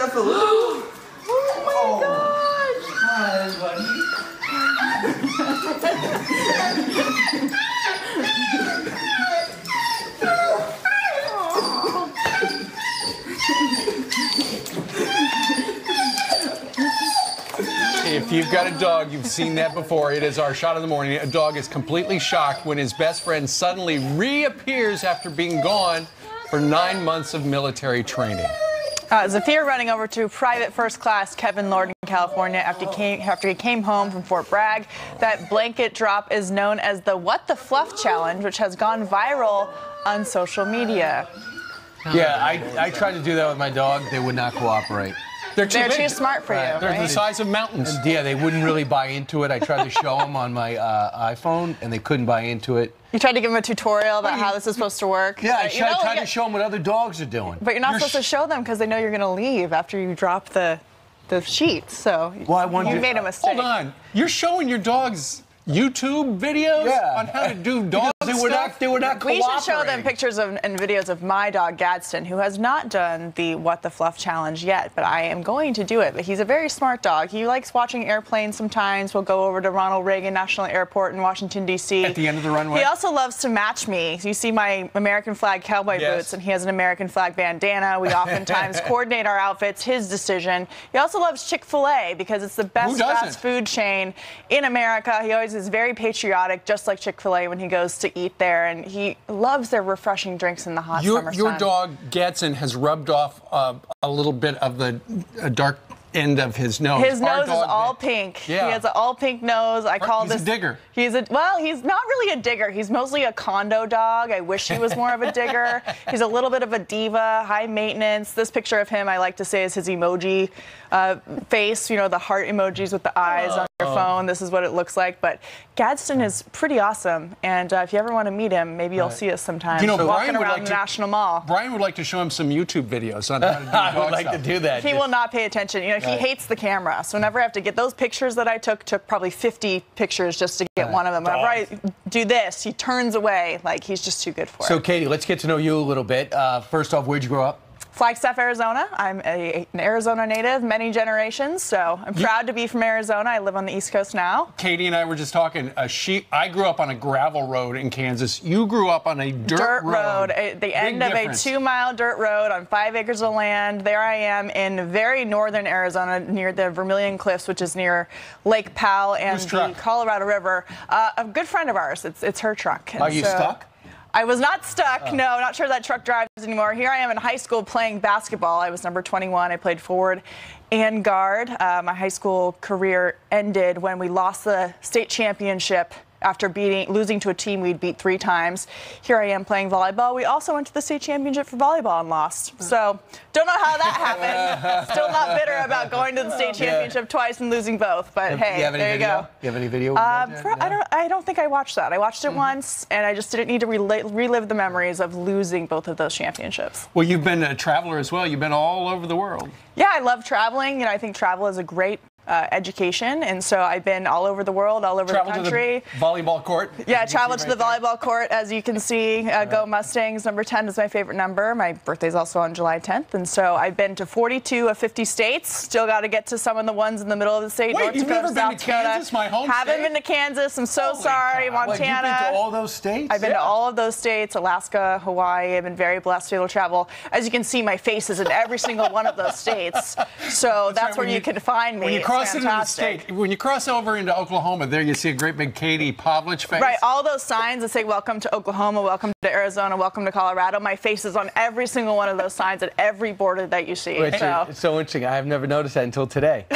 Definitely. Oh my gosh! Hi, If you've got a dog, you've seen that before. It is our shot of the morning. A dog is completely shocked when his best friend suddenly reappears after being gone for 9 months of military training. Zafir running over to Private First Class Kevin Lord in California after he came home from Fort Bragg. That blanket drop is known as the What the Fluff Challenge, which has gone viral on social media. Yeah, I tried to do that with my dog. They would not cooperate. They're too smart for you. They're the size of mountains. And yeah, they wouldn't really buy into it. I tried to show them on my iPhone, and they couldn't buy into it. You tried to give them a tutorial about how this is supposed to work. Yeah, I tried to show them what other dogs are doing. But you're not supposed to show them because they know you're going to leave after you drop the sheets. So you made a mistake. Hold on. You're showing your dogs YouTube videos on how to do dog stuff? They were not cooperating. We should show them pictures and videos of my dog Gadsden, who has not done the What the Fluff Challenge yet, but I am going to do it. But he's a very smart dog. He likes watching airplanes sometimes. We'll go over to Ronald Reagan National Airport in Washington, D.C. At the end of the runway? He also loves to match me. So you see my American flag cowboy boots, and he has an American flag bandana. We oftentimes coordinate our outfits, his decision. He also loves Chick-fil-A because it's the best fast food chain in America. He always is very patriotic, just like Chick-fil-A when he goes to eat there, and he loves their refreshing drinks in the hot summer sun. Your dog, Gadsden, has rubbed off a little bit of the dark end of his nose. His nose is all pink. Yeah. He has an all pink nose. I call this. He's a digger. He's not really a digger. He's mostly a condo dog. I wish he was more of a digger. He's a little bit of a diva, high maintenance. This picture of him, I like to say, is his emoji face. You know, the heart emojis with the eyes on your phone. This is what it looks like. But Gadsden is pretty awesome. And if you ever want to meet him, maybe you'll see us sometime. You know, walking around the National Mall. Brian would like to show him some YouTube videos on how to do dog I would like to do that. He will not pay attention. You know, he hates the camera. So whenever I have to get those pictures that I took probably 50 pictures just to get one of them. Whenever I do this, he turns away. Like, he's just too good for it. So, Katie, let's get to know you a little bit. First off, where'd you grow up? Flagstaff, Arizona. I'm an Arizona native, many generations, so I'm proud to be from Arizona. I live on the East Coast now. Katie and I were just talking. I grew up on a gravel road in Kansas. You grew up on a dirt road. The end of a 2-mile dirt road on 5 acres of land. There I am in very northern Arizona near the Vermilion Cliffs, which is near Lake Powell and the Colorado River. A good friend of ours. It's her truck. Are you stuck? I was not stuck. No, not sure that truck drives anymore. Here I am in high school playing basketball. I was number 21. I played forward and guard. My high school career ended when we lost the state championship after losing to a team we'd beat 3 times. Here I am playing volleyball. We also went to the state championship for volleyball and lost. So don't know how that happened. Still not bitter about going to the state championship twice and losing both. But hey, there you go. You have any video? I don't think I watched that. I watched it once, and I just didn't need to relive the memories of losing both of those championships. Well, you've been a traveler as well. You've been all over the world. Yeah, I love traveling. You know, I think travel is a great education, and so I've been all over the world, all over the country. To the volleyball court. Yeah, travel to the volleyball court, as you can see. Go Mustangs. Number 10 is my favorite number. My birthday's also on July 10th, and so I've been to 42 of 50 states. Still got to get to some of the ones in the middle of the state. Wait, North you've Dakota, never been to Kansas, my home Haven't state? been to Kansas. I'm so sorry. Montana. Wait, you've been to all those states? I've been to all of those states, Alaska, Hawaii. I've been very blessed to be able to travel. As you can see, my face is in every single one of those states. So that's where you can find me. When you cross into the state, when you cross over into Oklahoma, there you see a great big Katie Pavlich face. Right, all those signs that say welcome to Oklahoma, welcome to Arizona, welcome to Colorado. My face is on every single one of those signs at every border that you see. It's so interesting. I have never noticed that until today.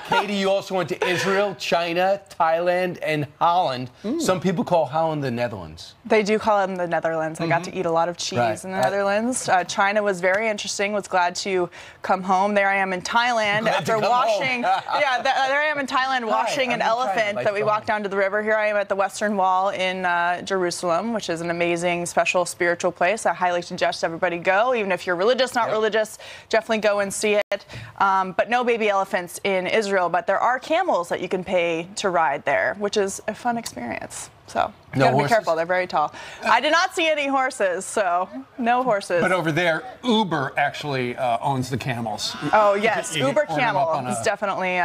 Katie, you also went to Israel, China, Thailand, and Holland. Some people call Holland the Netherlands. They do call them the Netherlands. I got to eat a lot of cheese in the Netherlands. China was very interesting. Was glad to come home. There I am in Thailand after washing. Yeah, there I am in Thailand washing an elephant that we walked down to the river. Here I am at the Western Wall in Jerusalem, which is an amazing, special spiritual place. I highly suggest everybody go, even if you're religious, not religious. Definitely go and see it. But no baby elephants in Israel. But there are camels that you can pay to ride there, which is a fun experience. So you No gotta be horses? careful. They're very tall. I did not see any horses, so no horses. But over there, Uber actually owns the camels. Oh, yes. You Uber order them camel up on is a- definitely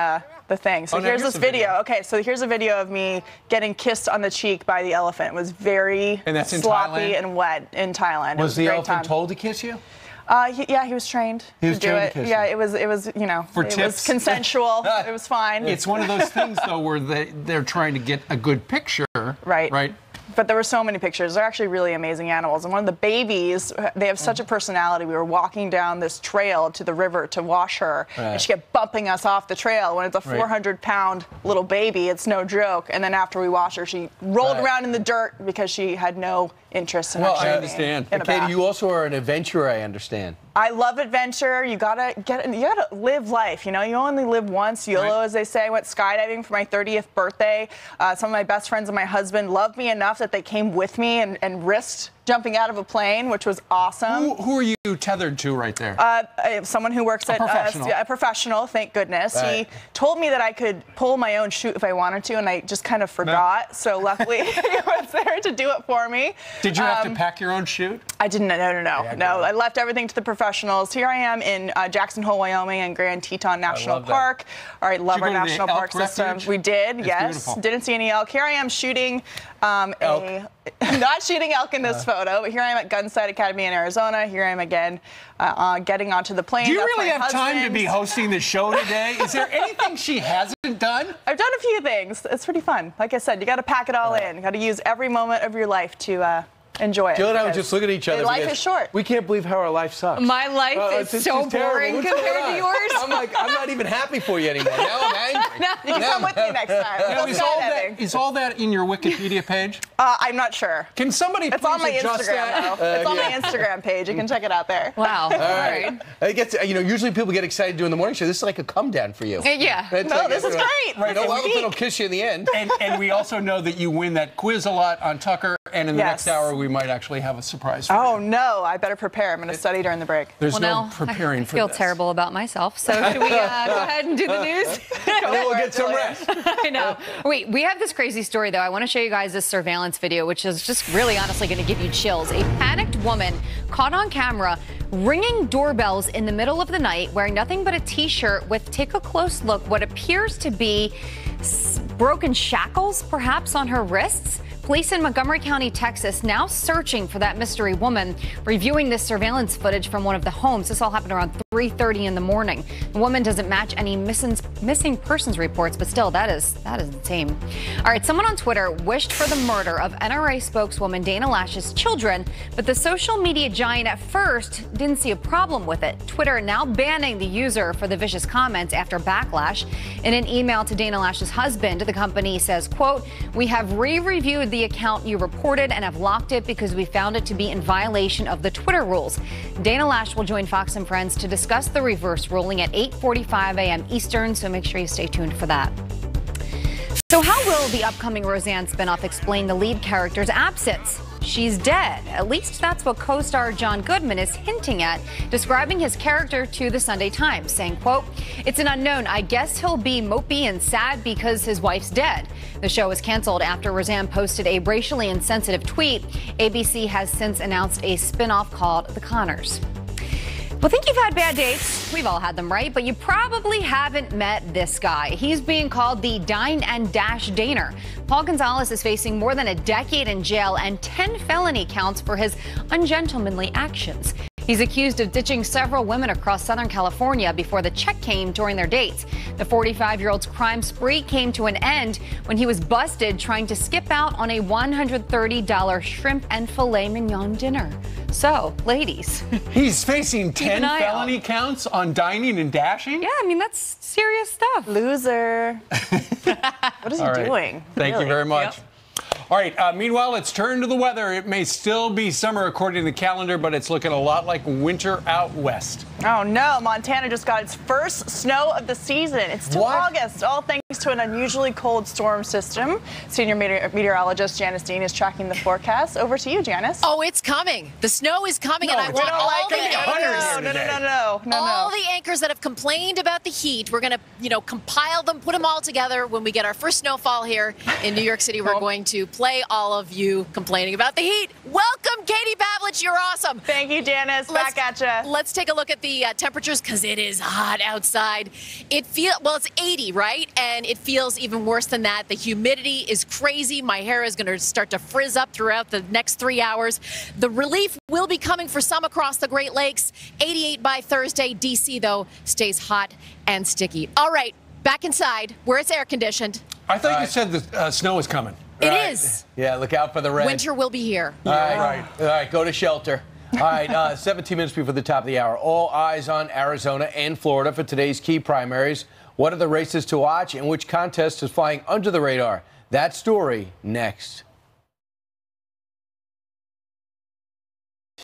the thing. So Oh, now here's here's this a video. video. Okay, so here's a video of me getting kissed on the cheek by the elephant. It was very And that's in sloppy Thailand? and wet in Thailand. It Was a the great elephant time. told to kiss you? Yeah, he was trained He was to do trained it. to kiss Yeah, you. it was, you know, For it tips? was consensual. It was fine. It's one of those things, though, where they're trying to get a good picture. Right. Right. But there were so many pictures. They're actually really amazing animals. And one of the babies, they have such a personality. We were walking down this trail to the river to wash her, and she kept bumping us off the trail. When it's a 400-pound little baby, it's no joke. And then after we washed her, she rolled around in the dirt because she had no interest in Well, actually I being understand. in a Katie, bath. you also are an adventurer, I understand. I love adventure. You gotta live life. You know, you only live once. YOLO, Right. as they say. I went skydiving for my 30th birthday. Some of my best friends and my husband loved me enough that they came with me and risked jumping out of a plane, which was awesome. Who are you tethered to right there? Someone who works at professional. a professional, thank goodness. Right. He told me that I could pull my own chute if I wanted to, and I just kind of forgot. So luckily, he was there to do it for me. Did you have to pack your own chute? I didn't. No. I left everything to the professionals. Here I am in Jackson Hole, Wyoming, and Grand Teton National love that. Park. All right, love Did you our go to the national elk park system. refuge? We did. It's yes. beautiful. Didn't see any elk. Here I am shooting Elk. not shooting elk in this photo, but here I am at Gunsight Academy in Arizona. Here I am again, getting onto the plane. Do you That's really my have time to husband. be hosting the show today? Is there anything she hasn't done? I've done a few things. It's pretty fun. Like I said, you got to pack it all in. You got to use every moment of your life to enjoy it. Jill and I would because just look at each other. Life because is short. We can't believe how our life sucks. My life is it's so just terrible. boring What's compared going to on? yours. I'm like, I'm not even happy for you anymore. Now I'm angry. You can come with me next time. Now, Go skydiving. is all that in your Wikipedia page? I'm not sure. Can somebody It's please on my adjust Instagram, that? though. It's on my Instagram page. You can check it out there. Wow. All right. It gets, usually people get excited doing the morning show. This is like a come down for you. Yeah. It's No, like, this is great. You know, It's elephant peak. will kiss you in the end. And we also know that you win that quiz a lot on Tucker, and in the Yes. next hour we might actually have a surprise for Oh, you. no. I better prepare. I'm going to study during the break. There's Well, no now preparing I for feel this. terrible about myself. So should we go ahead and do the news? And then we'll get some rest. I know. Wait, we have this crazy story, though. I want to show you guys this surveillance video, which is just really honestly going to give you chills. A panicked woman caught on camera ringing doorbells in the middle of the night, wearing nothing but a T-shirt with, take a close look, what appears to be broken shackles, perhaps, on her wrists. Police in Montgomery County, Texas, now searching for that mystery woman, reviewing this surveillance footage from one of the homes. This all happened around 3:30 in the morning. The woman doesn't match any missing persons reports, but still, that is insane. All right, someone on Twitter wished for the murder of NRA spokeswoman Dana Loesch's children, but the social media giant at first didn't see a problem with it. Twitter now banning the user for the vicious comments after backlash. In an email to Dana Loesch's husband, the company says, quote, "We have re-reviewed the account you reported and have locked it because we found it to be in violation of the Twitter rules." Dana Loesch will join Fox and Friends to discuss the reverse ruling at 8:45 a.m. Eastern, so make sure you stay tuned for that. So how will the upcoming Roseanne spinoff explain the lead character's absence? She's dead. At least that's what co-star John Goodman is hinting at, describing his character to the Sunday Times, saying, quote, "It's an unknown. I guess he'll be mopey and sad because his wife's dead." The show was canceled after Roseanne posted a racially insensitive tweet. ABC has since announced a spinoff called The Connors. Well, think you've had bad dates. We've all had them, right? But you probably haven't met this guy. He's being called the Dine and Dash Daner. Paul Gonzalez is facing more than a decade in jail and 10 felony counts for his ungentlemanly actions. He's accused of ditching several women across Southern California before the check came during their dates. The 45-year-old's crime spree came to an end when he was busted trying to skip out on a $130 shrimp and filet mignon dinner. So, ladies. He's facing 10 an eye felony counts on dining and dashing? Yeah, I mean, that's serious stuff. Loser. What is he All right. doing? Thank you Really? very much. All right, meanwhile, let's turn to the weather. It may still be summer according to the calendar, but it's looking a lot like winter out west. Oh no, Montana just got its first snow of the season. It's still What? August, all thanks to an unusually cold storm system. Senior meteorologist Janice Dean is tracking the forecast. Over to you, Janice. Oh, it's coming. The snow is coming, and I it's want not all like the it. all the anchors that have complained about the heat. We're going to, compile them, put them all together. When we get our first snowfall here in New York City, we're going to play play all of you complaining about the heat. Welcome, Katie Pavlich. You're awesome. Thank you, Janice. Back at you. Let's take a look at the temperatures because it is hot outside. It's 80, right? And it feels even worse than that. The humidity is crazy. My hair is going to start to frizz up throughout the next 3 hours. The relief will be coming for some across the Great Lakes. 88 by Thursday. D.C., though, stays hot and sticky. All right, back inside where it's air conditioned. I thought you said the snow is coming. It is. Yeah, look out for the red. Winter will be here. All right, go to shelter. All right, 17 minutes before the top of the hour. All eyes on Arizona and Florida for today's key primaries. What are the races to watch and which contest is flying under the radar? That story next.